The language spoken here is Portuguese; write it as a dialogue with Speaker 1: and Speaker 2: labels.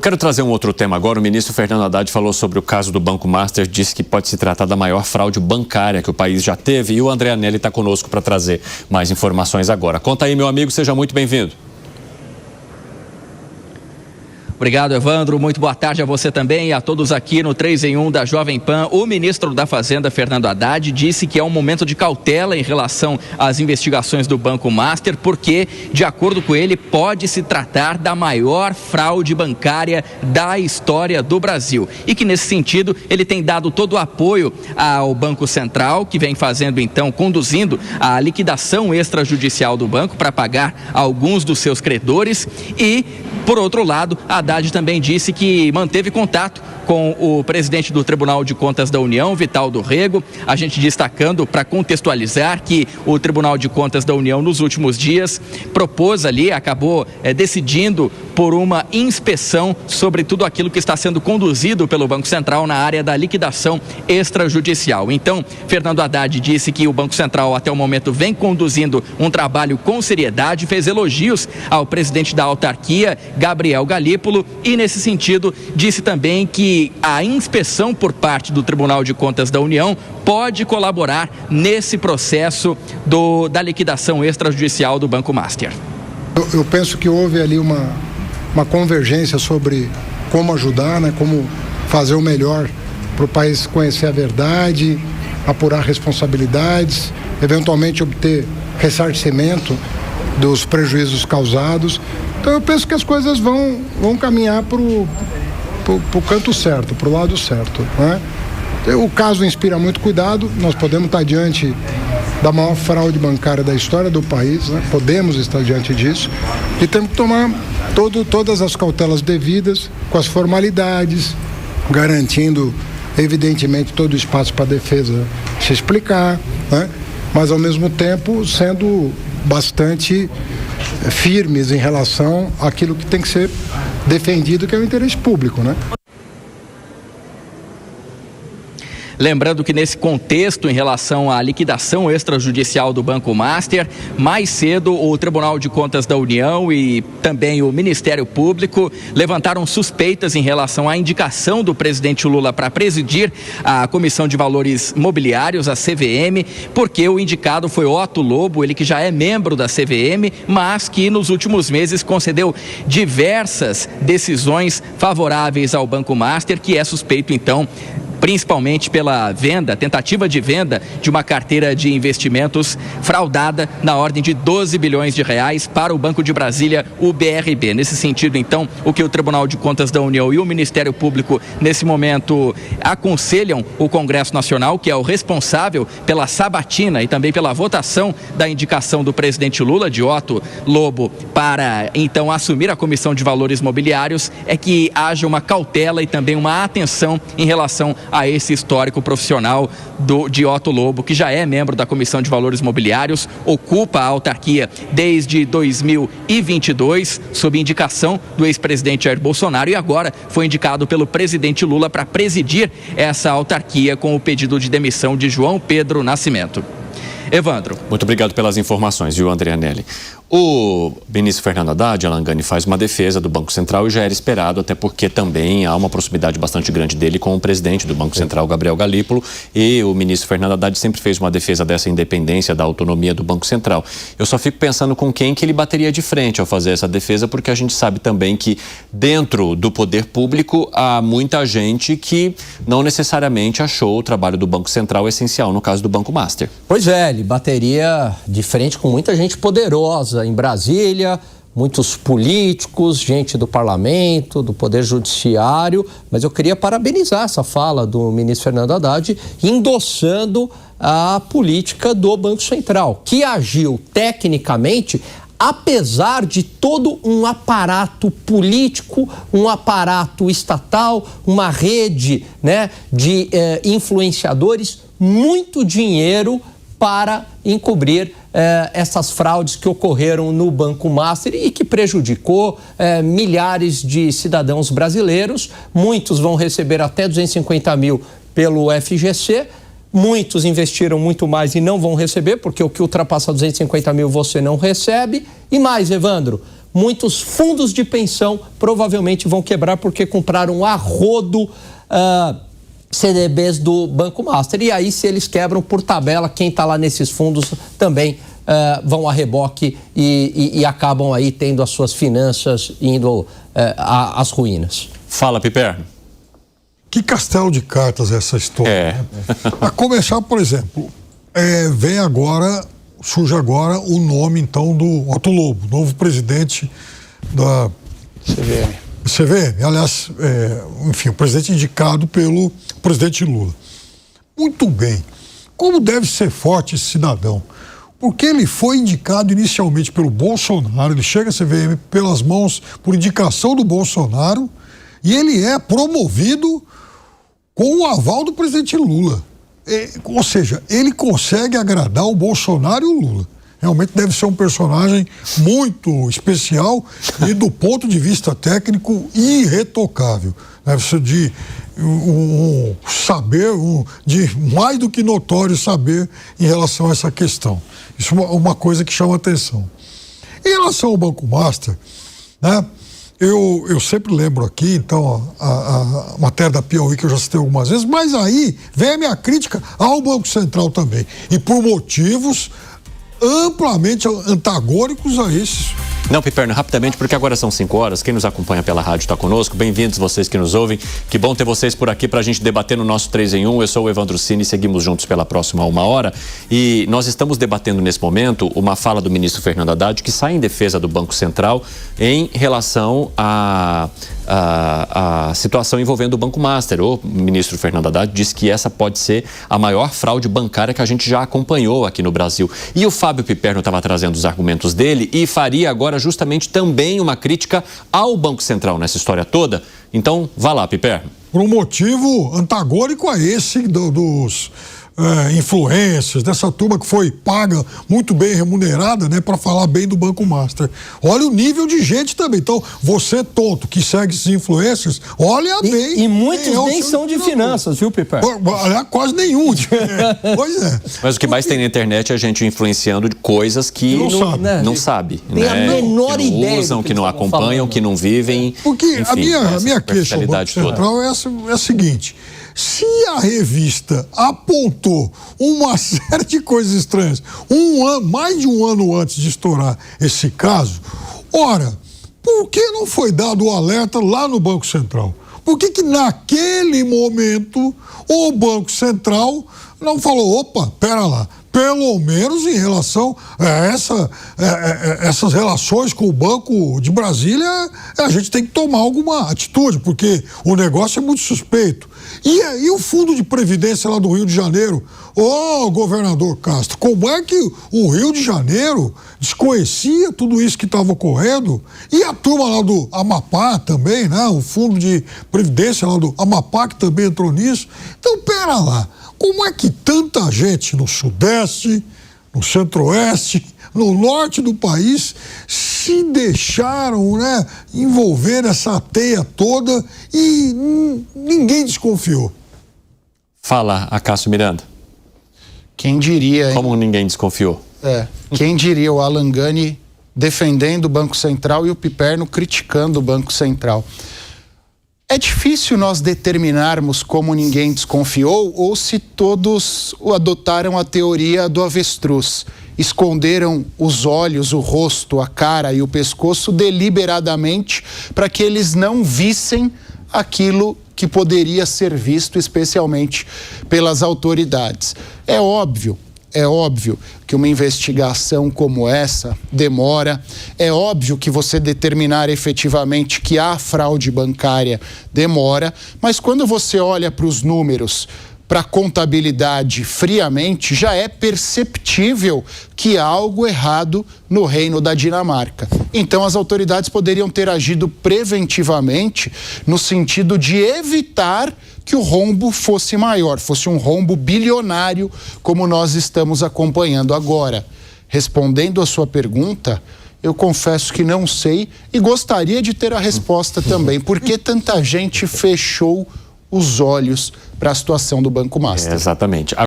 Speaker 1: Quero trazer um outro tema agora. O ministro Fernando Haddad falou sobre o caso do Banco Master, disse que pode se tratar da maior fraude bancária que o país já teve. E o André Anelli está conosco para trazer mais informações agora. Conta aí, meu amigo, seja muito bem-vindo.
Speaker 2: Obrigado, Evandro. Muito boa tarde a você também e a todos aqui no 3 em 1 da Jovem Pan. O ministro da Fazenda, Fernando Haddad, disse que é um momento de cautela em relação às investigações do Banco Master, porque, de acordo com ele, pode se tratar da maior fraude bancária da história do Brasil. E que, nesse sentido, ele tem dado todo o apoio ao Banco Central, que vem conduzindo a liquidação extrajudicial do banco para pagar alguns dos seus credores. E, por outro lado, Haddad também disse que manteve contato com o presidente do Tribunal de Contas da União, Vital do Rego. A gente destacando, para contextualizar, que o Tribunal de Contas da União, nos últimos dias, acabou decidindo por uma inspeção sobre tudo aquilo que está sendo conduzido pelo Banco Central na área da liquidação extrajudicial. Então, Fernando Haddad disse que o Banco Central, até o momento, vem conduzindo um trabalho com seriedade, fez elogios ao presidente da autarquia, Gabriel Galípolo, e, nesse sentido, disse também que a inspeção por parte do Tribunal de Contas da União pode colaborar nesse processo da liquidação extrajudicial do Banco Master.
Speaker 3: Eu penso que houve ali uma convergência sobre como ajudar, como fazer o melhor para o país conhecer a verdade, apurar responsabilidades, eventualmente obter ressarcimento dos prejuízos causados. Então eu penso que as coisas vão caminhar para o canto certo, para o lado certo, né? O caso inspira muito cuidado. Nós podemos estar diante da maior fraude bancária da história do país, né? Podemos estar diante disso e temos que tomar todas as cautelas devidas, com as formalidades, garantindo evidentemente todo o espaço para a defesa se explicar, né? Mas ao mesmo tempo sendo bastante firmes em relação àquilo que tem que ser defendido, que é o interesse público, né?
Speaker 2: Lembrando que, nesse contexto, em relação à liquidação extrajudicial do Banco Master, mais cedo o Tribunal de Contas da União e também o Ministério Público levantaram suspeitas em relação à indicação do presidente Lula para presidir a Comissão de Valores Mobiliários, a CVM, porque o indicado foi Otto Lobo, ele que já é membro da CVM, mas que nos últimos meses concedeu diversas decisões favoráveis ao Banco Master, que é suspeito, então, principalmente pela tentativa de venda de uma carteira de investimentos fraudada na ordem de 12 bilhões de reais para o Banco de Brasília, o BRB. Nesse sentido, então, o que o Tribunal de Contas da União e o Ministério Público, nesse momento, aconselham o Congresso Nacional, que é o responsável pela sabatina e também pela votação da indicação do presidente Lula, de Otto Lobo, para, então, assumir a Comissão de Valores Mobiliários, é que haja uma cautela e também uma atenção em relação a esse histórico profissional de Otto Lobo, que já é membro da Comissão de Valores Mobiliários, ocupa a autarquia desde 2022, sob indicação do ex-presidente Jair Bolsonaro, e agora foi indicado pelo presidente Lula para presidir essa autarquia com o pedido de demissão de João Pedro Nascimento. Evandro.
Speaker 1: Muito obrigado pelas informações, viu, André Anelli? O ministro Fernando Haddad, Alan Gani, faz uma defesa do Banco Central e já era esperado, até porque também há uma proximidade bastante grande dele com o presidente do Banco Central, Gabriel Galípolo, e o ministro Fernando Haddad sempre fez uma defesa dessa independência, da autonomia do Banco Central. Eu só fico pensando com quem que ele bateria de frente ao fazer essa defesa, porque a gente sabe também que dentro do poder público há muita gente que não necessariamente achou o trabalho do Banco Central essencial, no caso do Banco Master.
Speaker 4: Pois é, ele bateria de frente com muita gente poderosa em Brasília, muitos políticos, gente do parlamento, do poder judiciário, mas eu queria parabenizar essa fala do ministro Fernando Haddad, endossando a política do Banco Central, que agiu tecnicamente, apesar de todo um aparato político, um aparato estatal, uma rede, de influenciadores, muito dinheiro para encobrir essas fraudes que ocorreram no Banco Master e que prejudicou milhares de cidadãos brasileiros. Muitos vão receber até 250 mil pelo FGC, muitos investiram muito mais e não vão receber, porque o que ultrapassa 250 mil você não recebe. E mais, Evandro, muitos fundos de pensão provavelmente vão quebrar porque compraram a rodo CDBs do Banco Master. E aí, se eles quebram por tabela, quem está lá nesses fundos também vão a reboque e acabam aí tendo as suas finanças indo às ruínas.
Speaker 1: Fala, Piperno.
Speaker 5: Que castelo de cartas é essa história? Né? A começar, por exemplo, surge agora o nome, então, do Otto Lobo, novo presidente da CVM. Aliás, enfim, o presidente indicado pelo presidente Lula. Muito bem. Como deve ser forte esse cidadão? Porque ele foi indicado inicialmente pelo Bolsonaro, ele chega à CVM pelas mãos, por indicação do Bolsonaro, e ele é promovido com o aval do presidente Lula. Ou seja, ele consegue agradar o Bolsonaro e o Lula. Realmente deve ser um personagem muito especial e, do ponto de vista técnico, irretocável. Deve ser de de mais do que notório saber em relação a essa questão. Isso é uma coisa que chama atenção. Em relação ao Banco Master, né? Eu sempre lembro aqui, então, a matéria da Piauí, que eu já citei algumas vezes, mas aí vem a minha crítica ao Banco Central também. E por motivos amplamente antagônicos a esses.
Speaker 1: Não, Piperno, rapidamente, porque agora são 5 horas. Quem nos acompanha pela rádio está conosco. Bem-vindos vocês que nos ouvem. Que bom ter vocês por aqui para a gente debater no nosso 3 em 1. Eu sou o Evandro Cini e seguimos juntos pela próxima 1 hora. E nós estamos debatendo nesse momento uma fala do ministro Fernando Haddad que sai em defesa do Banco Central em relação à situação envolvendo o Banco Master. O ministro Fernando Haddad disse que essa pode ser a maior fraude bancária que a gente já acompanhou aqui no Brasil. E o Fábio Piperno estava trazendo os argumentos dele e faria agora justamente também uma crítica ao Banco Central nessa história toda. Então, vá lá, Piperno.
Speaker 5: Por um motivo antagônico a esse dos influencers, dessa turma que foi paga, muito bem remunerada, né, para falar bem do Banco Master. Olha o nível de gente também. Então, você tonto que segue esses influencers, olha bem.
Speaker 4: E muitos nem são de finanças, viu, Piper?
Speaker 5: Quase nenhum. Pois é.
Speaker 1: Mas o que mais tem na internet é a gente influenciando de coisas que não sabe.
Speaker 4: Tem a menor ideia.
Speaker 1: Que não usam, que não acompanham, que não vivem.
Speaker 5: Porque enfim, a minha queixa ao Banco Central é a seguinte: se a revista apontou uma série de coisas estranhas mais de um ano antes de estourar esse caso, ora, por que não foi dado o alerta lá no Banco Central? Por que naquele momento o Banco Central não falou, opa, pera lá, pelo menos em relação a essas relações com o Banco de Brasília, a gente tem que tomar alguma atitude, porque o negócio é muito suspeito. E o Fundo de Previdência lá do Rio de Janeiro? Governador Castro, como é que o Rio de Janeiro desconhecia tudo isso que estava ocorrendo? E a turma lá do Amapá também, né? O Fundo de Previdência lá do Amapá, que também entrou nisso. Então, pera lá, como é que tanta gente no Sudeste, no Centro-Oeste, no Norte do país se deixaram, né, envolver nessa teia toda e ninguém desconfiou?
Speaker 1: Fala, Acácio Miranda.
Speaker 6: Quem diria, hein?
Speaker 1: Como ninguém desconfiou?
Speaker 6: Quem diria o Alan Gani defendendo o Banco Central e o Piperno criticando o Banco Central. É difícil nós determinarmos como ninguém desconfiou ou se todos adotaram a teoria do avestruz. Esconderam os olhos, o rosto, a cara e o pescoço deliberadamente para que eles não vissem aquilo que poderia ser visto especialmente pelas autoridades. É óbvio que uma investigação como essa demora, é óbvio que você determinar efetivamente que há fraude bancária demora, mas quando você olha para os números, para a contabilidade friamente, já é perceptível que há algo errado no Reino da Dinamarca. Então as autoridades poderiam ter agido preventivamente no sentido de evitar que o rombo fosse maior, fosse um rombo bilionário, como nós estamos acompanhando agora. Respondendo a sua pergunta, eu confesso que não sei e gostaria de ter a resposta também. Por que tanta gente fechou os olhos para a situação do Banco Master?
Speaker 1: Exatamente.